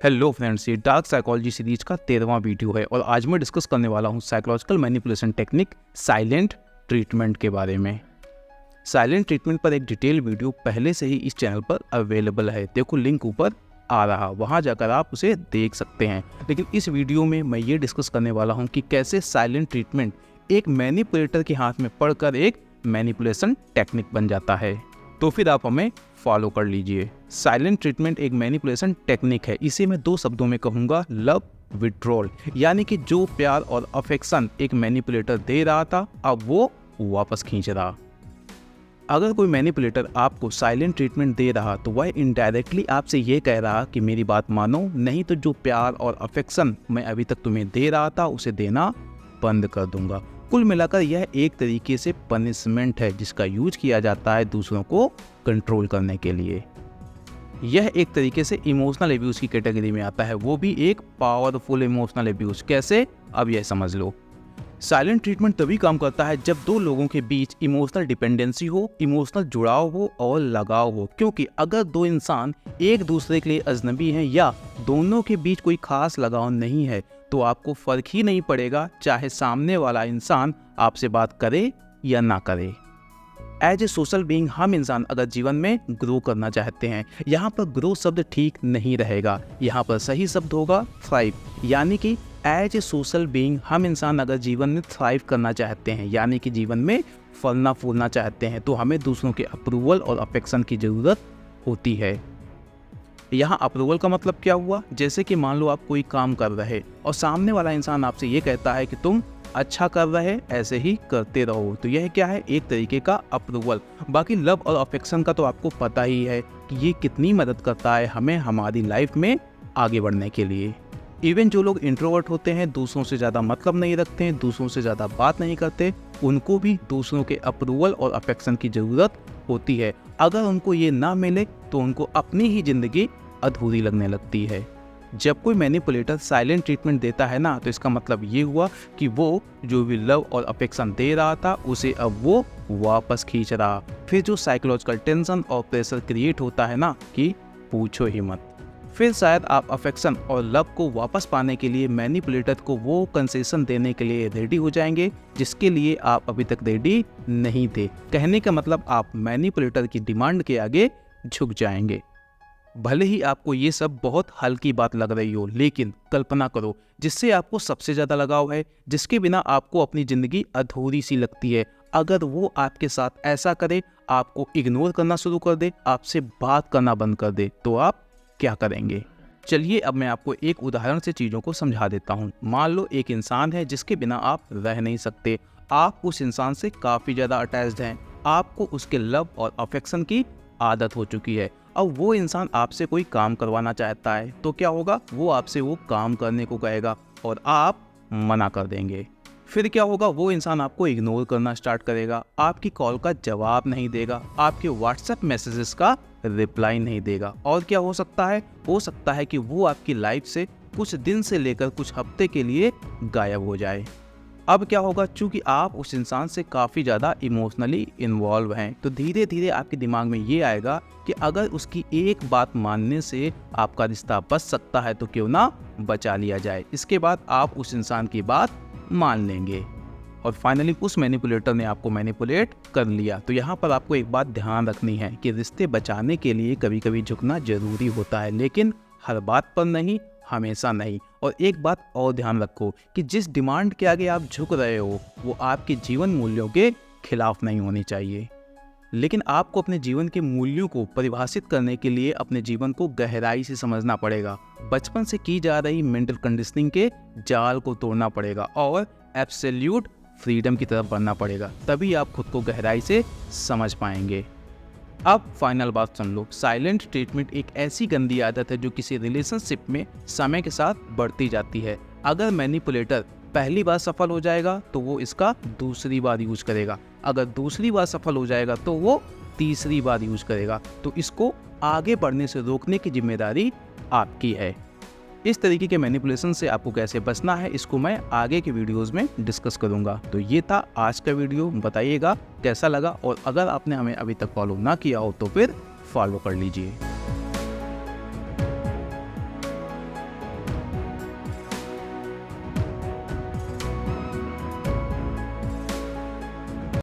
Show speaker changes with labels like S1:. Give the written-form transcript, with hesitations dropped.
S1: Hello friends, ये dark psychology series का 13वां video है और आज मैं डिस्कस करने वाला हूँ psychological manipulation technique silent treatment के बारे में। साइलेंट ट्रीटमेंट पर एक डिटेल वीडियो पहले से ही इस चैनल पर अवेलेबल है, देखो लिंक ऊपर आ रहा, वहाँ जाकर आप उसे देख सकते हैं। लेकिन इस वीडियो में मैं ये डिस्कस करने वाला हूँ कि कैसे साइलेंट ट्रीटमेंट एक मैनिपुलेटर के हाथ में पड़कर एक मैनिपुलेशन टेक्निक बन जाता है। तो फिर आप हमें फॉलो कर लीजिए। साइलेंट ट्रीटमेंट एक मैनिपुलेशन टेक्निक है। इसे मैं 2 शब्दों में कहूँगा, लव विड्रॉल, यानी कि जो प्यार और अफेक्शन एक मैनिपुलेटर दे रहा था अब वो वापस खींच रहा। अगर कोई मैनिपुलेटर आपको साइलेंट ट्रीटमेंट दे रहा तो वह इनडायरेक्टली आपसे ये कह रहा कि मेरी बात मानो, नहीं तो जो प्यार और अफेक्शन मैं अभी तक तुम्हें दे रहा था उसे देना बंद कर दूंगा। कुल मिलाकर यह एक तरीके से पनिशमेंट है जिसका यूज किया जाता है दूसरों को कंट्रोल करने के लिए। यह एक तरीके से इमोशनल अब्यूज की कैटेगरी में आता है, वो भी एक पावरफुल इमोशनल अब्यूज। कैसे, अब यह समझ लो। साइलेंट ट्रीटमेंट तभी काम करता है जब 2 लोगों के बीच इमोशनल डिपेंडेंसी हो, इमोशनल जुड़ाव हो और लगाव हो। क्योंकि अगर 2 इंसान एक दूसरे के लिए अजनबी हैं या दोनों के बीच कोई खास लगाव नहीं है तो आपको फर्क ही नहीं पड़ेगा चाहे सामने वाला इंसान आपसे बात करे या ना करे। एज ए सोशल बीइंग हम इंसान अगर जीवन में ग्रो करना चाहते हैं, यहाँ पर ग्रो शब्द ठीक नहीं रहेगा, यहाँ पर सही शब्द होगा थ्राइव। यानी कि एज ए सोशल बीइंग हम इंसान अगर जीवन में थ्राइव करना चाहते हैं, यानी कि जीवन में फलना फूलना चाहते हैं, तो हमें दूसरों के अप्रूवल और अफेक्शन की ज़रूरत होती है। यहाँ अप्रूवल का मतलब क्या हुआ? जैसे कि मान लो आप कोई काम कर रहे और सामने वाला इंसान आपसे ये कहता है कि तुम अच्छा कर रहे, ऐसे ही करते रहो, तो यह क्या है? एक तरीके का अप्रूवल। बाकी लव और अफेक्शन का तो आपको पता ही है कि ये कितनी मदद करता है हमें हमारी लाइफ में आगे बढ़ने के लिए। इवन जो लोग इंट्रोवर्ट होते हैं, दूसरों से ज़्यादा मतलब नहीं रखते हैं, दूसरों से ज़्यादा बात नहीं करते, उनको भी दूसरों के अप्रूवल और अफेक्शन की ज़रूरत होती है। अगर उनको ये ना मिले तो उनको अपनी ही ज़िंदगी अधूरी लगने लगती है। जब कोई मैनिपुलेटर साइलेंट ट्रीटमेंट देता है ना, तो इसका मतलब ये हुआ कि वो जो भी लव और अफेक्शन दे रहा था उसे अब वो वापस खींच रहा। फिर जो साइकोलॉजिकल टेंशन और प्रेशर क्रिएट होता है ना, कि पूछो ही मत। फिर शायद आप अफेक्शन और लव को वापस पाने के लिए मैनिपुलेटर को वो कंसेशन देने के लिए रेडी हो जाएंगे जिसके लिए आप अभी तक रेडी नहीं थे। कहने का मतलब आप मैनिपुलेटर की डिमांड के आगे झुक जाएंगे। भले ही आपको ये सब बहुत हल्की बात लग रही हो, लेकिन कल्पना करो जिससे आपको सबसे ज़्यादा लगाव है, जिसके बिना आपको अपनी ज़िंदगी अधूरी सी लगती है, अगर वो आपके साथ ऐसा करे, आपको इग्नोर करना शुरू कर दे, आपसे बात करना बंद कर दे, तो आप क्या करेंगे? चलिए अब मैं आपको एक उदाहरण से चीज़ों को समझा देता हूँ। मान लो एक इंसान है जिसके बिना आप रह नहीं सकते, आप उस इंसान से काफ़ी ज़्यादा अटैच्ड हैं, आपको उसके लव और अफेक्शन की आदत हो चुकी है। अब वो इंसान आपसे कोई काम करवाना चाहता है तो क्या होगा? वो आपसे वो काम करने को कहेगा और आप मना कर देंगे। फिर क्या होगा? वो इंसान आपको इग्नोर करना स्टार्ट करेगा, आपकी कॉल का जवाब नहीं देगा, आपके व्हाट्सएप मैसेजेस का रिप्लाई नहीं देगा। और क्या हो सकता है? हो सकता है कि वो आपकी लाइफ से कुछ दिन से लेकर कुछ हफ्ते के लिए गायब हो जाए। अब क्या होगा? चूंकि आप उस इंसान से काफ़ी ज़्यादा इमोशनली इन्वॉल्व हैं, तो धीरे धीरे आपके दिमाग में ये आएगा कि अगर उसकी एक बात मानने से आपका रिश्ता बच सकता है तो क्यों ना बचा लिया जाए। इसके बाद आप उस इंसान की बात मान लेंगे और फाइनली उस मैनिपुलेटर ने आपको मैनिपुलेट कर लिया। तो यहाँ पर आपको एक बात ध्यान रखनी है कि रिश्ते बचाने के लिए कभी कभी झुकना जरूरी होता है, लेकिन हर बात पर नहीं, हमेशा नहीं। और एक बात और ध्यान रखो कि जिस डिमांड के आगे आप झुक रहे हो वो आपके जीवन मूल्यों के खिलाफ नहीं होनी चाहिए। लेकिन आपको अपने जीवन के मूल्यों को परिभाषित करने के लिए अपने जीवन को गहराई से समझना पड़ेगा, बचपन से की जा रही मेंटल कंडीशनिंग के जाल को तोड़ना पड़ेगा और एब्सोल्यूट फ्रीडम की तरफ बढ़ना पड़ेगा। तभी आप खुद को गहराई से समझ पाएंगे। अब फाइनल बात सुन लो, साइलेंट ट्रीटमेंट एक ऐसी गंदी आदत है जो किसी रिलेशनशिप में समय के साथ बढ़ती जाती है। अगर मैनिपुलेटर पहली बार सफल हो जाएगा तो वो इसका दूसरी बार यूज करेगा, अगर दूसरी बार सफल हो जाएगा तो वो तीसरी बार यूज करेगा। तो इसको आगे बढ़ने से रोकने की जिम्मेदारी आपकी है। इस तरीके के मैनिपुलेशन से आपको कैसे बचना है इसको मैं आगे के वीडियोस में डिस्कस करूंगा। तो ये था आज का वीडियो, बताइएगा कैसा लगा और अगर आपने हमें अभी तक फॉलो ना किया हो तो फिर फॉलो कर लीजिए।